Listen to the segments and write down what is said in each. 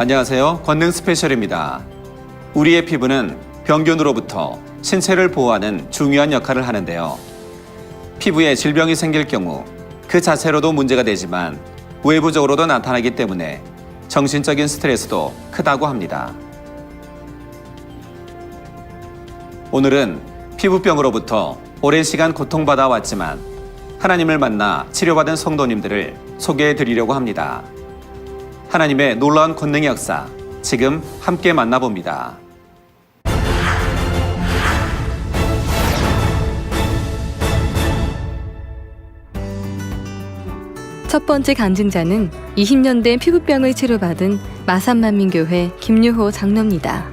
안녕하세요. 권능 스페셜입니다. 우리의 피부는 병균으로부터 신체를 보호하는 중요한 역할을 하는데요. 피부에 질병이 생길 경우 그 자체로도 문제가 되지만 외부적으로도 나타나기 때문에 정신적인 스트레스도 크다고 합니다. 오늘은 피부병으로부터 오랜 시간 고통받아 왔지만 하나님을 만나 치료받은 성도님들을 소개해 드리려고 합니다. 하나님의 놀라운 권능의 역사, 지금 함께 만나봅니다. 첫 번째 간증자는 20년 된 피부병을 치료받은 마산만민교회 김유호 장로입니다.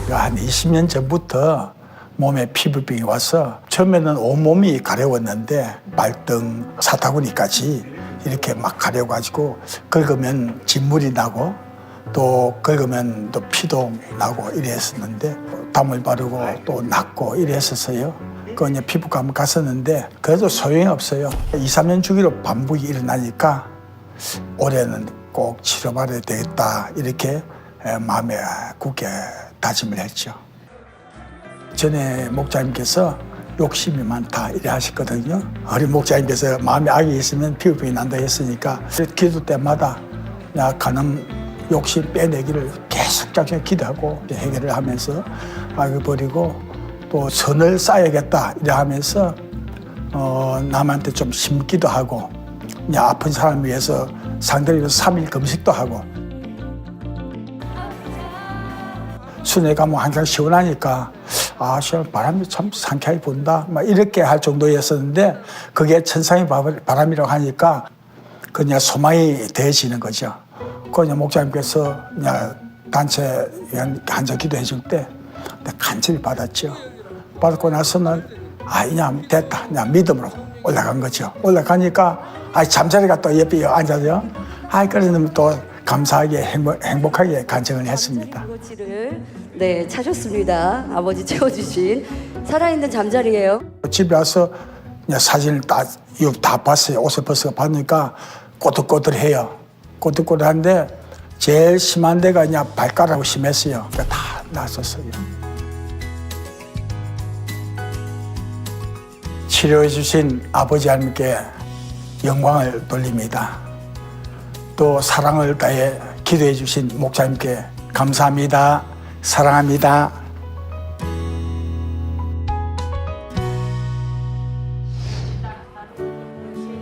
한 20년 전부터 몸에 피부병이 와서 처음에는 온몸이 가려웠는데 발등, 사타구니까지 이렇게 막 가려가지고 긁으면 진물이 나고 또 긁으면 또 피도 나고 이랬었는데 담을 바르고 또 낫고 이랬었어요. 그 이제 피부과만 갔었는데 그래도 소용이 없어요. 2, 3년 주기로 반복이 일어나니까 올해는 꼭 치료받아야 되겠다 이렇게 마음에 굳게 다짐을 했죠. 전에 목사님께서 욕심이 많다 이래 하셨거든요. 어린 목사님께서 마음에 악이 있으면 피부병이 난다 했으니까 기도 때마다 나 가는 욕심 빼내기를 계속 기도하고 해결을 하면서 악을 버리고 또 선을 쌓아야겠다 이래 하면서 남한테 좀 심기도 하고 아픈 사람을 위해서 상대를 위해서 3일 금식도 하고 순회 가면 항상 시원하니까 시원 바람이 참 상쾌하게 분다 막 이렇게 할 정도였었는데 그게 천상의 바람이라고 하니까 그냥 소망이 되어지는 거죠. 그냥 목사님께서 그냥 단체 간절 기도해 줄 때 간절히 받았죠. 받고 나서는 그냥 됐다. 그냥 믿음으로 올라간 거죠. 올라가니까 잠자리가 또 옆에 앉아서요. 그러면 또 감사하게 행복하게 간증을 했습니다. 네, 찾았습니다. 아버지 채워주신 살아있는 잠자리예요. 집에 와서 그냥 사진을 다 봤어요. 옷을 벗어 봤으니까 꼬들꼬들해요. 꼬들꼬들한데 제일 심한 데가 그냥 발가락이 심했어요. 그러니까 다 났었어요. 치료해 주신 아버지 하나님께 영광을 돌립니다. 또 사랑을 다해 기도해 주신 목사님께 감사합니다. 사랑합니다.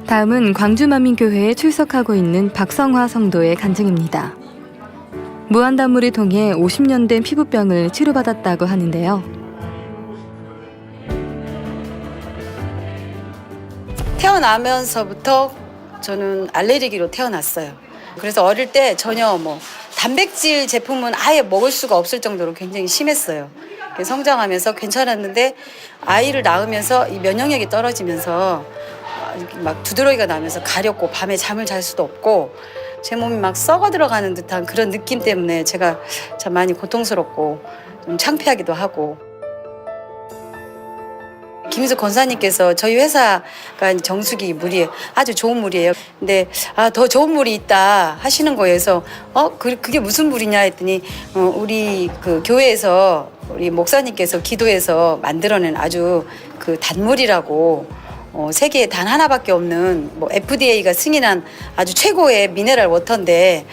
다음은 광주만민교회에 출석하고 있는 박성화 성도의 간증입니다. 무한단물을 통해 50년 된 피부병을 치료받았다고 하는데요. 태어나면서부터 저는 알레르기로 태어났어요. 그래서 어릴 때 전혀 단백질 제품은 아예 먹을 수가 없을 정도로 굉장히 심했어요. 성장하면서 괜찮았는데 아이를 낳으면서 이 면역력이 떨어지면서 막 두드러기가 나면서 가렵고 밤에 잠을 잘 수도 없고 제 몸이 막 썩어 들어가는 듯한 그런 느낌 때문에 제가 참 많이 고통스럽고 좀 창피하기도 하고. 김희숙 권사님께서 저희 회사가 정수기 물이 아주 좋은 물이에요. 근데 더 좋은 물이 있다 하시는 거에서 그게 무슨 물이냐 했더니 우리 그 교회에서 우리 목사님께서 기도해서 만들어낸 아주 그 단물이라고 세계에 단 하나밖에 없는 FDA가 승인한 아주 최고의 미네랄 워터인데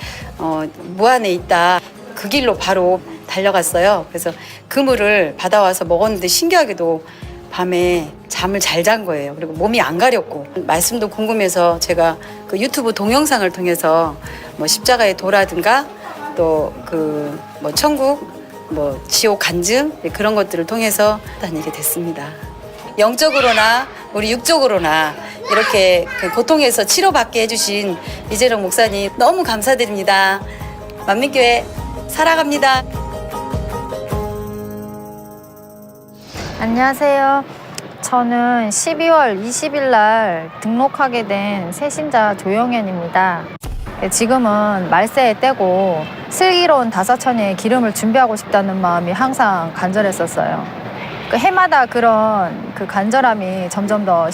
무안에 있다. 그 길로 바로 달려갔어요. 그래서 그 물을 받아와서 먹었는데 신기하게도 밤에 잠을 잘 잔 거예요. 그리고 몸이 안 가렵고 말씀도 궁금해서 제가 그 유튜브 동영상을 통해서 십자가의 도라든가 또 그 천국 지옥 간증 그런 것들을 통해서 다니게 됐습니다. 영적으로나 우리 육적으로나 이렇게 그 고통에서 치료받게 해주신 이재령 목사님 너무 감사드립니다. 만민교회 사랑합니다. 안녕하세요. 저는 12월 20일 날 등록하게 된 새신자 조영현입니다. 지금은 말세의 때고 슬기로운 다사천리의 기름을 준비하고 싶다는 마음이 항상 간절했었어요. 해마다 그런 그 간절함이 점점 더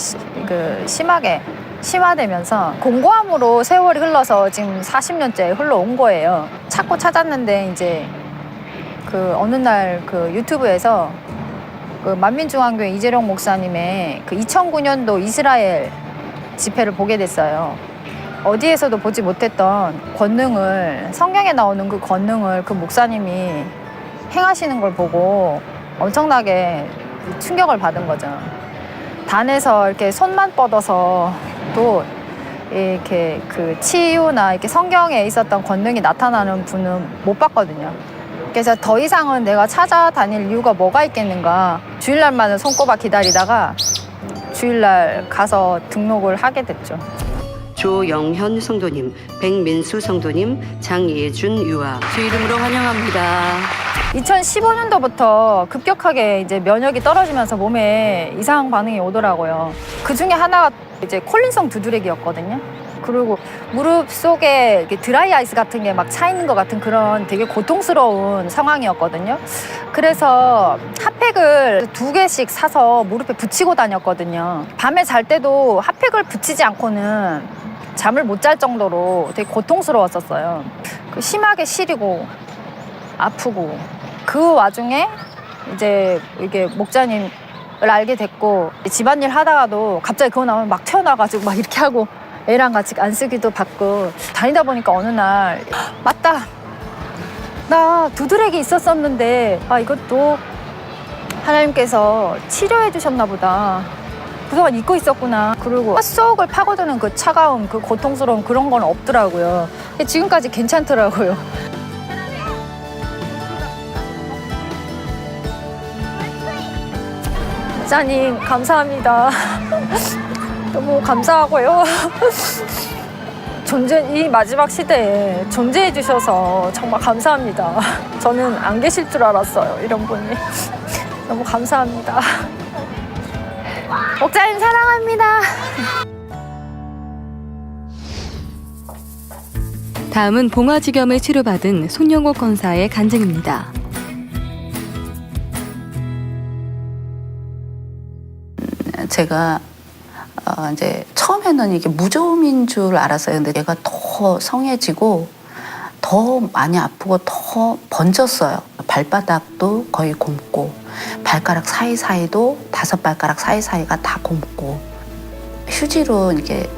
심하게 심화되면서 공고함으로 세월이 흘러서 지금 40년째 흘러온 거예요. 찾고 찾았는데 이제 그 어느 날 그 유튜브에서 그 만민중앙교회 이재룡 목사님의 그 2009년도 이스라엘 집회를 보게 됐어요. 어디에서도 보지 못했던 권능을, 성경에 나오는 그 권능을 그 목사님이 행하시는 걸 보고 엄청나게 충격을 받은 거죠. 단에서 이렇게 손만 뻗어서 또 이렇게 그 치유나 이렇게 성경에 있었던 권능이 나타나는 분은 못 봤거든요. 그래서 더 이상은 내가 찾아다닐 이유가 뭐가 있겠는가. 주일날만을 손꼽아 기다리다가 주일날 가서 등록을 하게 됐죠. 조영현 성도님, 백민수 성도님, 장예준 유아 주 이름으로 환영합니다. 2015년도부터 급격하게 이제 면역이 떨어지면서 몸에 이상 반응이 오더라고요. 그 중에 하나가 이제 콜린성 두드레기였거든요. 그리고 무릎 속에 이렇게 드라이 아이스 같은 게 막 차 있는 것 같은 그런 되게 고통스러운 상황이었거든요. 그래서 핫팩을 2개씩 사서 무릎에 붙이고 다녔거든요. 밤에 잘 때도 핫팩을 붙이지 않고는 잠을 못 잘 정도로 되게 고통스러웠었어요. 심하게 시리고 아프고 그 와중에 이제 이게 목자님을 알게 됐고 집안일 하다가도 갑자기 그거 나오면 막 튀어나와가지고 막 이렇게 하고 애랑 같이 안쓰기도 받고 다니다 보니까 어느 날 맞다 나 두드레기 있었었는데 아 이것도 하나님께서 치료해 주셨나 보다 그동안 잊고 있었구나. 그리고 속을 파고드는 그 차가움 그 고통스러움 그런 건 없더라고요. 지금까지 괜찮더라고요. 목사님 감사합니다. 너무 감사하고요. 이 마지막 시대에 존재해 주셔서 정말 감사합니다. 저는 안 계실 줄 알았어요. 이런 분이. 너무 감사합니다. 목사님 사랑합니다. 다음은 봉화지겸을 치료받은 손영옥 권사의 간증입니다. 제가 이제 처음에는 이게 무좀인 줄 알았어요. 근데 얘가 더 성해지고 더 많이 아프고 더 번졌어요. 발바닥도 거의 곪고 발가락 사이사이도 5발가락 사이사이가 다 곪고 휴지로 이렇게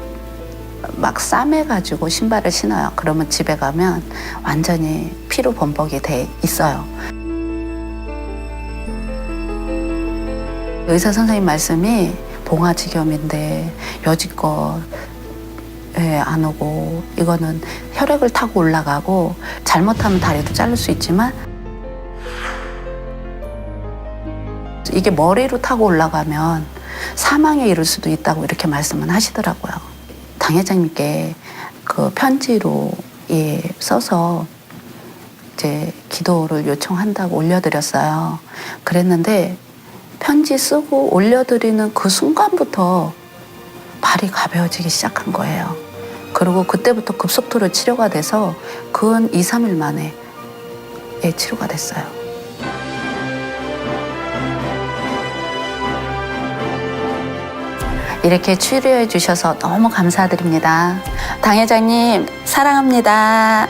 막 싸매가지고 신발을 신어요. 그러면 집에 가면 완전히 피로 범벅이 돼 있어요. 의사 선생님 말씀이 봉화지겸인데 여지껏 안 오고 이거는 혈액을 타고 올라가고 잘못하면 다리도 자를 수 있지만 이게 머리로 타고 올라가면 사망에 이를 수도 있다고 이렇게 말씀은 하시더라고요. 당회장님께 그 편지로 써서 이제 기도를 요청한다고 올려드렸어요. 그랬는데 편지 쓰고 올려드리는 그 순간부터 발이 가벼워지기 시작한 거예요. 그리고 그때부터 급속도로 치료가 돼서 근 2, 3일 만에 치료가 됐어요. 이렇게 치료해 주셔서 너무 감사드립니다. 당회장님 사랑합니다.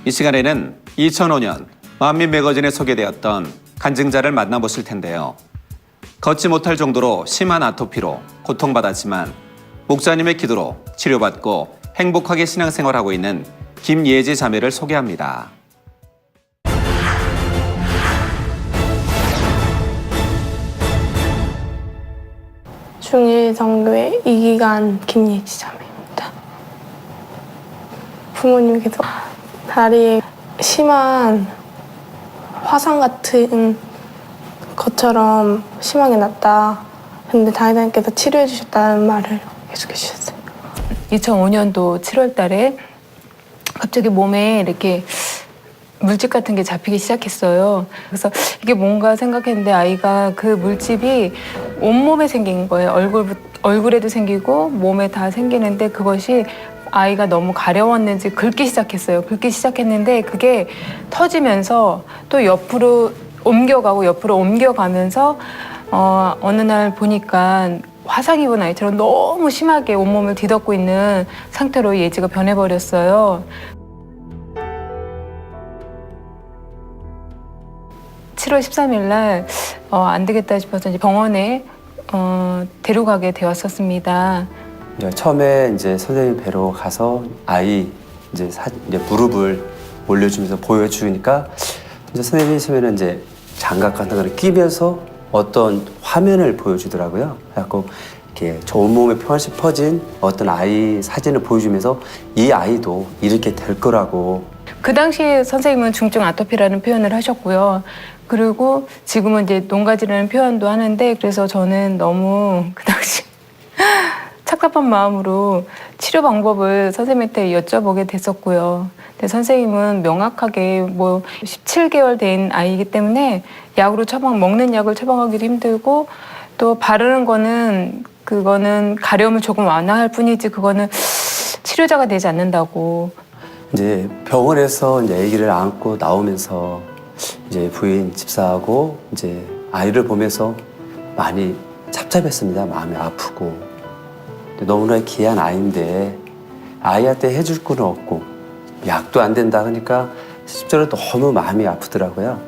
이 시간에는 2005년 만민 매거진에 소개되었던 간증자를 만나보실 텐데요. 걷지 못할 정도로 심한 아토피로 고통받았지만 목사님의 기도로 치료받고 행복하게 신앙생활하고 있는 김예지 자매를 소개합니다. 중일성교회 이기간 김예지 자매입니다. 부모님께서 다리에 심한 화상 같은 것처럼 심하게 났다. 근데 당회장님께서 치료해 주셨다는 말을 계속해 주셨어요. 2005년도 7월 달에 갑자기 몸에 이렇게 물집 같은 게 잡히기 시작했어요. 그래서 이게 뭔가 생각했는데 아이가 그 물집이 온몸에 생긴 거예요. 얼굴에도 생기고 몸에 다 생기는데 그것이 아이가 너무 가려웠는지 긁기 시작했어요. 긁기 시작했는데 그게 터지면서 또 옆으로 옮겨가면서 어느 날 보니까 화상 입은 아이처럼 너무 심하게 온몸을 뒤덮고 있는 상태로 예지가 변해버렸어요. 7월 13일 날 안 되겠다 싶어서 이제 병원에 데려가게 되었었습니다. 처음에 이제 선생님 뵈러 가서 아이 이제 무릎을 올려주면서 보여주니까 이제 선생님이 처음에는 이제 장갑 같은 거를 끼면서 어떤 화면을 보여주더라고요. 그래갖고 이렇게 저 온몸에 표현씩 퍼진 어떤 아이 사진을 보여주면서 이 아이도 이렇게 될 거라고. 그 당시에 선생님은 중증 아토피라는 표현을 하셨고요. 그리고 지금은 이제 농가지라는 표현도 하는데 그래서 저는 너무 그 당시 착잡한 마음으로 치료 방법을 선생님한테 여쭤보게 됐었고요. 근데 선생님은 명확하게 뭐 17개월 된 아이이기 때문에 먹는 약을 처방하기도 힘들고 또 바르는 거는 그거는 가려움을 조금 완화할 뿐이지 그거는 치료자가 되지 않는다고. 이제 병원에서 이제 아기를 안고 나오면서 이제 부인 집사하고 이제 아이를 보면서 많이 답답했습니다. 마음이 아프고. 너무나 귀한 아이인데 아이한테 해줄 건 없고 약도 안 된다 하니까 실제로 너무 마음이 아프더라고요.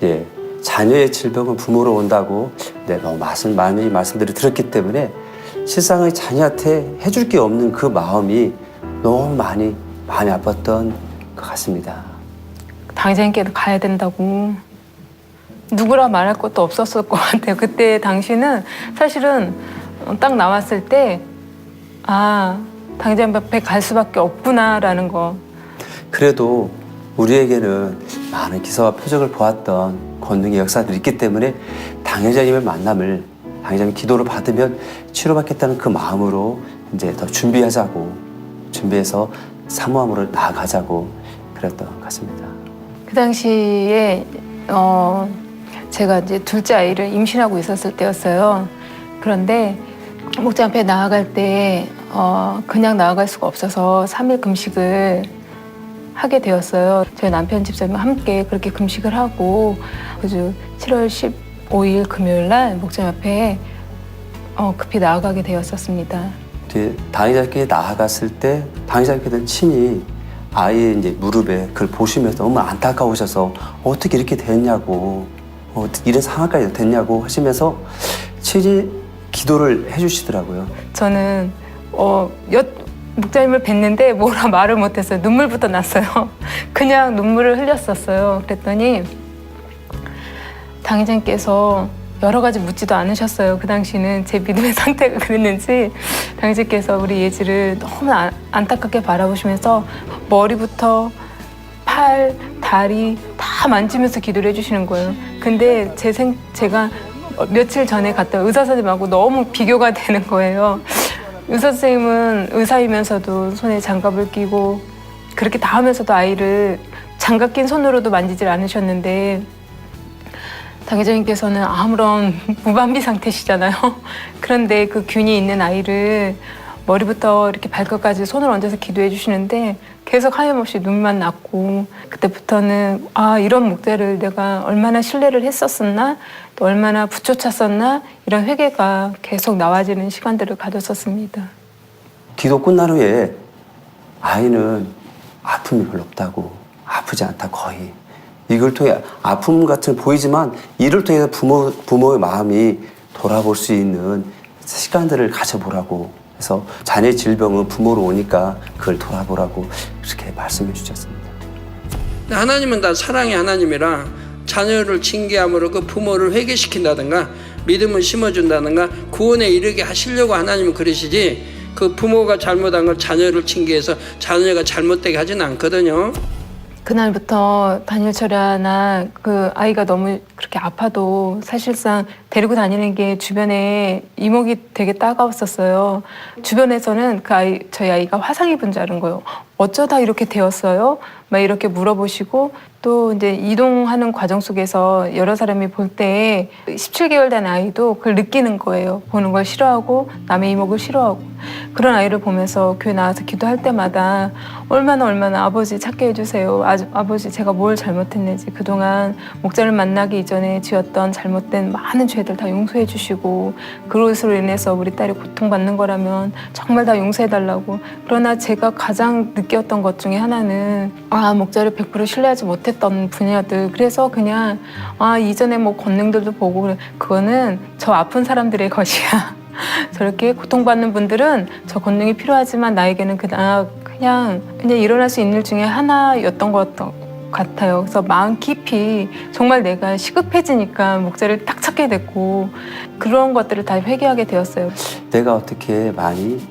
예, 자녀의 질병은 부모로 온다고 너무 많이 말씀들을 들었기 때문에 실상의 자녀한테 해줄 게 없는 그 마음이 너무 많이 아팠던 것 같습니다. 당장께도 가야 된다고 누구라 말할 것도 없었을 것 같아요. 그때 당시는 사실은 딱 나왔을 때 당장 앞에 갈 수밖에 없구나라는 거. 그래도 우리에게는 많은 기사와 표적을 보았던 권능의 역사들이 있기 때문에 당회장님의 만남을 당회장님 기도를 받으면 치료받겠다는 그 마음으로 이제 더 준비해서 사모함으로 나아가자고 그랬던 것 같습니다. 그 당시에 제가 이제 둘째 아이를 임신하고 있었을 때였어요. 그런데 목장 앞에 나아갈 때 그냥 나아갈 수가 없어서 3일 금식을 하게 되었어요. 저희 남편 집사님과 함께 그렇게 금식을 하고 그래서 7월 15일 금요일 날 목장 앞에 급히 나아가게 되었었습니다. 당회장님께 나아갔을 때 당회장님께서는 친히 아이의 이제 무릎에 그걸 보시면서 너무 안타까우셔서 어떻게 이렇게 됐냐고 이런 상황까지 됐냐고 하시면서 친히 기도를 해주시더라고요. 저는 목자님을 뵀는데 뭐라 말을 못했어요. 눈물부터 났어요. 그냥 눈물을 흘렸었어요. 그랬더니 당회장께서 여러 가지 묻지도 않으셨어요. 그 당시는 제 믿음의 상태가 그랬는지 당회장께서 우리 예지를 너무 안타깝게 바라보시면서 머리부터 팔, 다리 다 만지면서 기도를 해주시는 거예요. 근데 제가 며칠 전에 갔다 의사 선생님하고 너무 비교가 되는 거예요. 의사 선생님은 의사이면서도 손에 장갑을 끼고 그렇게 다 하면서도 아이를 장갑 낀 손으로도 만지질 않으셨는데 당회장님께서는 아무런 무방비 상태시잖아요. 그런데 그 균이 있는 아이를 머리부터 이렇게 발끝까지 손을 얹어서 기도해 주시는데 계속 하염없이 눈만 났고 그때부터는 이런 목자를 내가 얼마나 신뢰를 했었었나 또 얼마나 부초찼었나 이런 회개가 계속 나와지는 시간들을 가졌었습니다. 기도 끝난 후에 아이는 아픔이 별로 없다고 아프지 않다 거의. 이걸 통해 아픔 같은 보이지만 이를 통해서 부모의 마음이 돌아볼 수 있는 시간들을 가져보라고 해서 자녀의 질병은 부모로 오니까 그걸 돌아보라고 그렇게 말씀해 주셨습니다. 하나님은 다 사랑의 하나님이라 자녀를 징계함으로 그 부모를 회개시킨다든가 믿음을 심어준다든가 구원에 이르게 하시려고 하나님은 그러시지 그 부모가 잘못한 걸 자녀를 징계해서 자녀가 잘못되게 하지는 않거든요. 그날부터 단일철야나 그 아이가 너무 그렇게 아파도 사실상 데리고 다니는 게 주변에 이목이 되게 따가웠었어요. 주변에서는 저희 아이가 화상 입은 줄 아는 거예요. 어쩌다 이렇게 되었어요? 막 이렇게 물어보시고 또 이제 이동하는 과정 속에서 여러 사람이 볼 때 17개월 된 아이도 그걸 느끼는 거예요. 보는 걸 싫어하고 남의 이목을 싫어하고 그런 아이를 보면서 교회 나와서 기도할 때마다 얼마나 아버지 찾게 해주세요. 아버지 제가 뭘 잘못했는지 그동안 목자를 만나기 이전에 지었던 잘못된 많은 죄들 다 용서해 주시고 그것으로 인해서 우리 딸이 고통받는 거라면 정말 다 용서해 달라고. 그러나 제가 가장 느꼈던 것 중에 하나는 목자를 100% 신뢰하지 못했던 분야들. 그래서 그냥 이전에 뭐 권능들도 보고 그거는 저 아픈 사람들의 것이야. 저렇게 고통받는 분들은 저 권능이 필요하지만 나에게는 그냥 일어날 수 있는 일 중에 하나였던 것 같아요. 그래서 마음 깊이 정말 내가 시급해지니까 목자를 딱 찾게 됐고 그런 것들을 다 회개하게 되었어요. 내가 어떻게 많이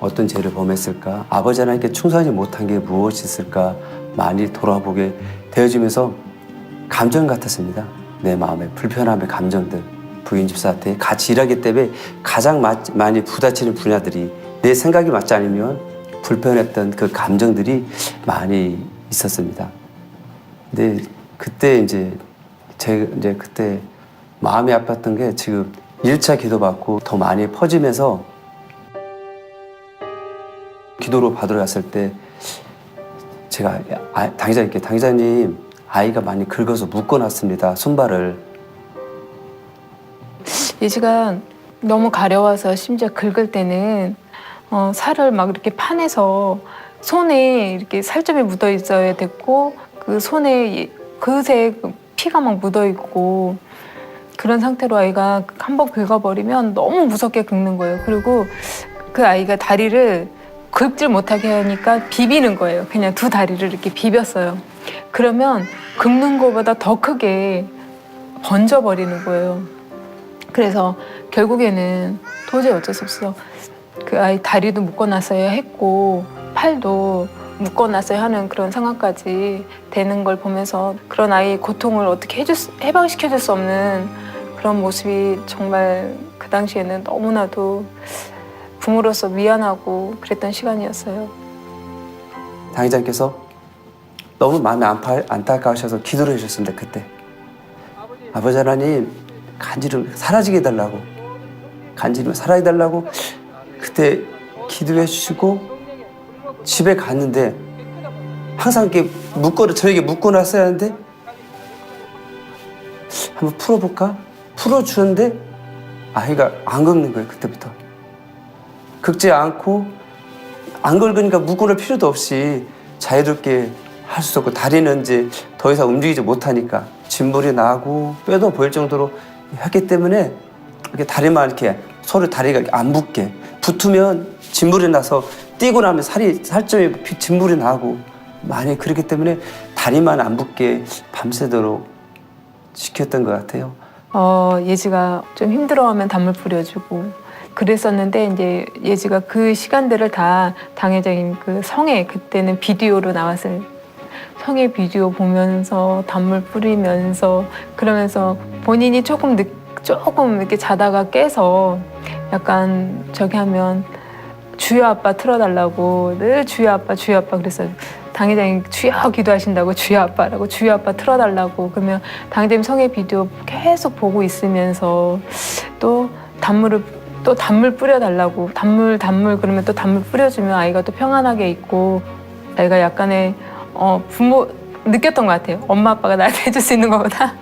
어떤 죄를 범했을까? 아버지 하나님께 충성하지 못한 게 무엇이 있을까? 많이 돌아보게 되어지면서 감정 같았습니다. 내 마음의 불편함의 감정들. 부인 집사한테 같이 일하기 때문에 가장 많이 부딪히는 분야들이 내 생각이 맞지 않으면 불편했던 그 감정들이 많이 있었습니다. 근데 그때 그때 마음이 아팠던 게 지금 1차 기도받고 더 많이 퍼지면서 기도로 받으러 갔을 때 제가 당장님 아이가 많이 긁어서 묶어놨습니다. 손발을. 예지가 너무 가려워서 심지어 긁을 때는 살을 막 이렇게 파내서 손에 이렇게 살점이 묻어 있어야 됐고 그 손에 그새 피가 막 묻어 있고 그런 상태로 아이가 한번 긁어버리면 너무 무섭게 긁는 거예요. 그리고 그 아이가 다리를 긁질 못하게 하니까 비비는 거예요. 그냥 두 다리를 이렇게 비볐어요. 그러면 긁는 것보다 더 크게 번져버리는 거예요. 그래서 결국에는 도저히 어쩔 수 없어. 그 아이 다리도 묶어놨어야 했고 팔도 묶어놨어야 하는 그런 상황까지 되는 걸 보면서 그런 아이의 고통을 어떻게 해방시켜줄 수 없는 그런 모습이 정말 그 당시에는 너무나도 부모로서 미안하고 그랬던 시간이었어요. 당회장께서 너무 마음이 안타까우셔서 기도를 해주셨습니다. 그때 아버지 하나님 간지럼 사라지게 해달라고 간지럼 사라지게 해달라고 그때 기도해 주시고 집에 갔는데 항상 이렇게 저에게 묶어놨어야 하는데 한번 풀어볼까? 풀어주는데 아이가 안 긁는 거예요. 그때부터 긁지 않고 안 긁으니까 묶어놓을 필요도 없이 자유롭게 할 수 없고 다리는 이제 더 이상 움직이지 못하니까 진물이 나고 뼈도 보일 정도로 했기 때문에 이렇게 다리만 이렇게 서로 다리가 안 붙게 붙으면 진물이 나서 뛰고 나면 살점이 진물이 나고 많이 그렇기 때문에 다리만 안 붙게 밤새도록 지켰던 것 같아요. 예지가 좀 힘들어하면 단물 뿌려주고 그랬었는데 이제 예지가 그 시간들을 다 당회장님 그 성회 그때는 비디오로 나왔을 성회 비디오 보면서 단물 뿌리면서 그러면서 본인이 조금 이렇게 자다가 깨서 약간 저기 하면 주여 아빠 틀어달라고 늘 주여 아빠 그래서 당회장님 주여 기도하신다고 주여 아빠라고 주여 아빠 틀어달라고 그러면 당회장님 성회 비디오 계속 보고 있으면서 또 단물 뿌려달라고 단물 그러면 또 단물 뿌려주면 아이가 또 평안하게 있고 아이가 약간의 부모 느꼈던 것 같아요. 엄마 아빠가 나한테 해줄 수 있는 것보다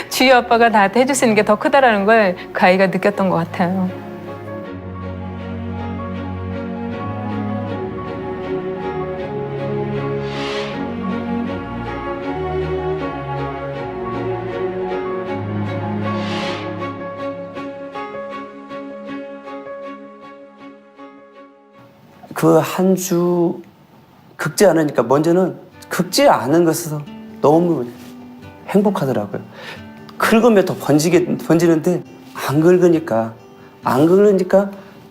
주여 아빠가 나한테 해줄 수 있는 게 더 크다라는 걸 그 아이가 느꼈던 것 같아요. 그 한 주 긁지 않으니까 먼저는 긁지 않은 것에서 너무 행복하더라고요. 긁으면 더 번지는데 안 긁으니까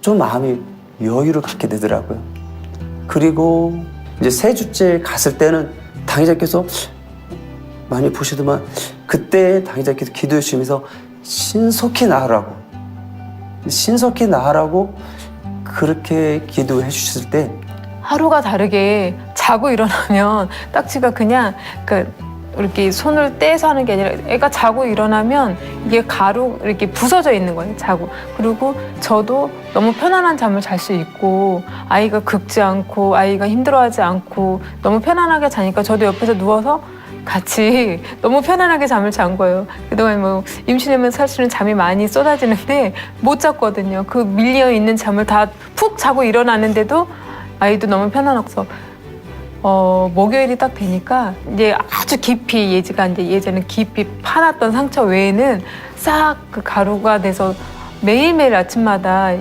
좀 마음이 여유를 갖게 되더라고요. 그리고 이제 세 주째 갔을 때는 당회장께서 많이 보시더만 그때 당회장께서 기도해 주시면서 신속히 나으라고 그렇게 기도해 주셨을 때 하루가 다르게 자고 일어나면 딱지가 그냥 이렇게 손을 떼서 하는 게 아니라 애가 자고 일어나면 이게 가루 이렇게 부서져 있는 거예요, 자고. 그리고 저도 너무 편안한 잠을 잘 수 있고 아이가 긁지 않고 아이가 힘들어하지 않고 너무 편안하게 자니까 저도 옆에서 누워서 같이 너무 편안하게 잠을 잔 거예요. 그동안 뭐 임신하면 사실은 잠이 많이 쏟아지는데 못 잤거든요. 그 밀려 있는 잠을 다 푹 자고 일어나는데도 아이도 너무 편안해서 목요일이 딱 되니까 이제 아주 깊이 예지가 이제 예전에 깊이 파놨던 상처 외에는 싹 그 가루가 돼서 매일매일 아침마다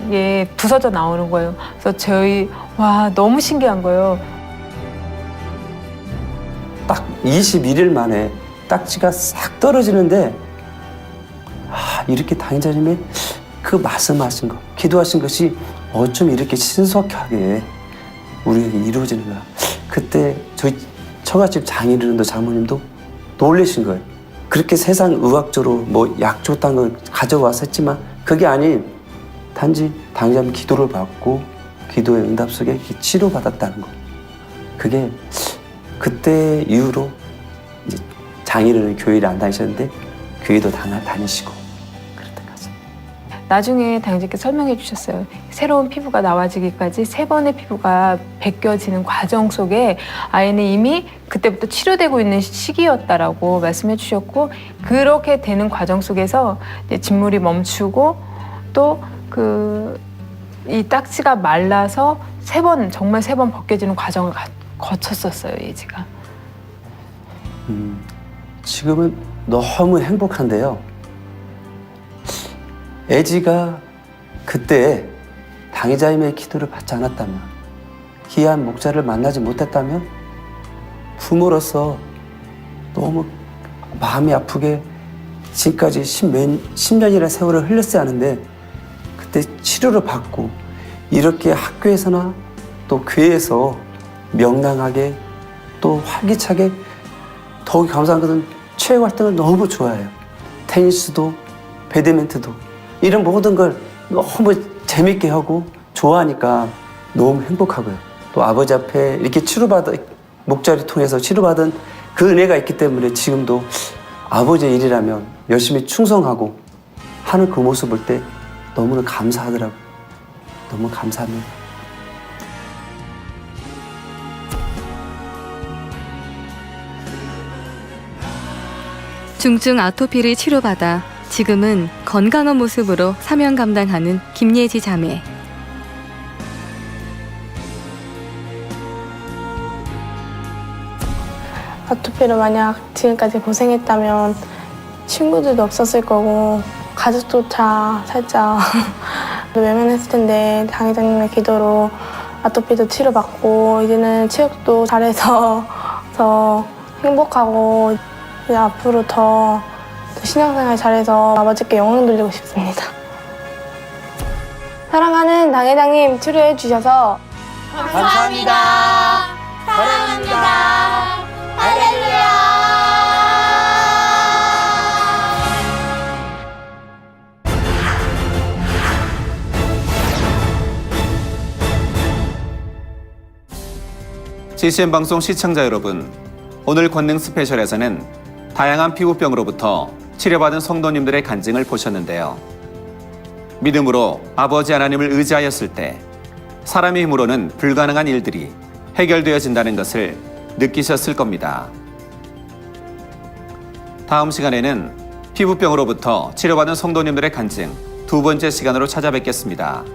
부서져 나오는 거예요. 그래서 와 너무 신기한 거예요. 딱 21일 만에 딱지가 싹 떨어지는데 이렇게 당의자님의 그 말씀하신 것, 기도하신 것이 어쩜 이렇게 신속하게 우리에게 이루어지는가. 그때 저희 처갓집 장인어른도 장모님도 놀라신 거예요. 그렇게 세상 의학적으로 뭐 약 좋다는 걸 가져와서 했지만 그게 아닌 단지 당의자님 기도를 받고 기도의 응답 속에 치료받았다는 거. 그게 그때 이후로 이제 장인어른 교회를 안 다니셨는데 교회도 다니시고 그랬다까지. 나중에 당직께서 설명해 주셨어요. 새로운 피부가 나와지기까지 3번의 피부가 벗겨지는 과정 속에 아이는 이미 그때부터 치료되고 있는 시기였다라고 말씀해 주셨고 그렇게 되는 과정 속에서 이제 진물이 멈추고 또 이 딱지가 말라서 정말 3번 벗겨지는 과정을 거쳤었어요, 예지가. 지금은 너무 행복한데요. 예지가 그때 당의자님의 기도를 받지 않았다면, 귀한 목자를 만나지 못했다면 부모로서 너무 마음이 아프게 지금까지 10년이라는 세월을 흘렸어야 하는데 그때 치료를 받고 이렇게 학교에서나 또 교회에서 명랑하게 또 활기차게 더욱 감사한 것은 체육 활동을 너무 좋아해요. 테니스도 배드민턴도 이런 모든 걸 너무 재밌게 하고 좋아하니까 너무 행복하고요. 또 아버지 앞에 이렇게 목자를 통해서 치료받은 그 은혜가 있기 때문에 지금도 아버지의 일이라면 열심히 충성하고 하는 그 모습 볼 때 너무나 감사하더라고요. 너무 감사합니다. 중증 아토피를 치료받아 지금은 건강한 모습으로 사명 감당하는 김예지 자매. 아토피로 만약 지금까지 고생했다면 친구들도 없었을 거고 가족도 다 살짝 외면했을 텐데 당회장님의 기도로 아토피도 치료받고 이제는 체육도 잘해서 더 행복하고 이제 앞으로 더 신앙생활 잘해서 아버지께 영광 돌리고 싶습니다. 사랑하는 당회장님 치료해 주셔서 감사합니다. 사랑합니다. 할렐루야. CCM 방송 시청자 여러분, 오늘 권능 스페셜에서는 다양한 피부병으로부터 치료받은 성도님들의 간증을 보셨는데요. 믿음으로 아버지 하나님을 의지하였을 때 사람의 힘으로는 불가능한 일들이 해결되어진다는 것을 느끼셨을 겁니다. 다음 시간에는 피부병으로부터 치료받은 성도님들의 간증 2번째 시간으로 찾아뵙겠습니다.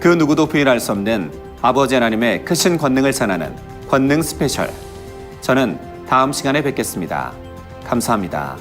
그 누구도 부인할 수 없는 아버지 하나님의 크신 권능을 전하는 권능 스페셜. 저는 다음 시간에 뵙겠습니다. 감사합니다.